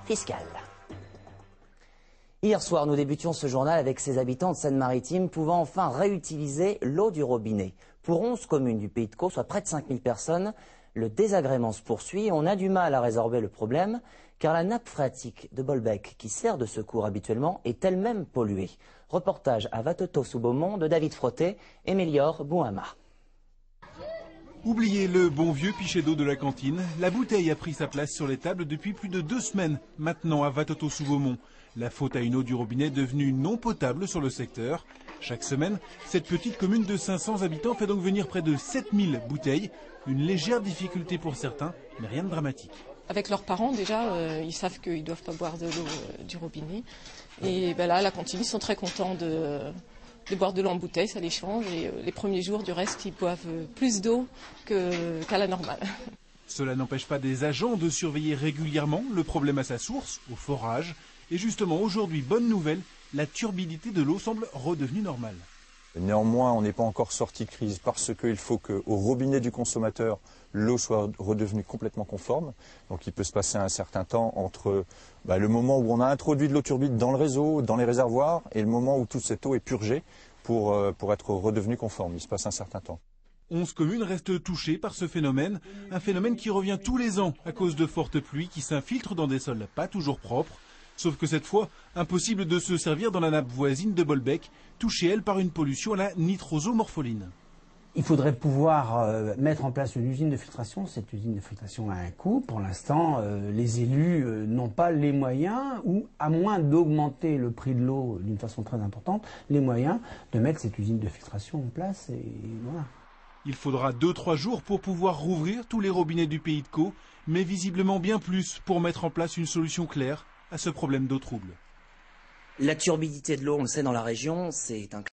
fiscale. Hier soir, nous débutions ce journal avec ces habitants de Seine-Maritime pouvant enfin réutiliser l'eau du robinet. Pour 11 communes du Pays de Caux, soit près de 5000 personnes, le désagrément se poursuit et on a du mal à résorber le problème car la nappe phréatique de Bolbec, qui sert de secours habituellement, est elle-même polluée. Reportage à Vatoto-sous-Beaumont de David Frotté et Mélior Bouhama. Oubliez le bon vieux pichet d'eau de la cantine, la bouteille a pris sa place sur les tables depuis plus de 2 semaines, maintenant à Vatoto-sous-Beaumont. La faute à une eau du robinet devenue non potable sur le secteur. Chaque semaine, cette petite commune de 500 habitants fait donc venir près de 7000 bouteilles. Une légère difficulté pour certains, mais rien de dramatique. Avec leurs parents déjà, ils savent qu'ils ne doivent pas boire de l'eau du robinet. Et ben là, à la cantine, ils sont très contents de boire de l'eau en bouteille, ça les change. Et les premiers jours, du reste, ils boivent plus d'eau qu'à la normale. Cela n'empêche pas des agents de surveiller régulièrement le problème à sa source, au forage. Et justement, aujourd'hui, bonne nouvelle, la turbidité de l'eau semble redevenue normale. Néanmoins, on n'est pas encore sorti de crise parce qu'il faut qu'au robinet du consommateur, l'eau soit redevenue complètement conforme. Donc il peut se passer un certain temps entre le moment où on a introduit de l'eau turbide dans le réseau, dans les réservoirs, et le moment où toute cette eau est purgée pour être redevenue conforme. Il se passe un certain temps. 11 communes restent touchées par ce phénomène, un phénomène qui revient tous les ans à cause de fortes pluies qui s'infiltrent dans des sols pas toujours propres. Sauf que cette fois, impossible de se servir dans la nappe voisine de Bolbec, touchée elle par une pollution à la nitrosomorpholine. Il faudrait pouvoir mettre en place une usine de filtration. Cette usine de filtration a un coût. Pour l'instant, les élus n'ont pas les moyens, ou à moins d'augmenter le prix de l'eau d'une façon très importante, les moyens de mettre cette usine de filtration en place. Et voilà. Il faudra 2-3 jours pour pouvoir rouvrir tous les robinets du Pays de Caux, mais visiblement bien plus pour mettre en place une solution claire à ce problème d'eau trouble. La turbidité de l'eau, on le sait dans la région, c'est un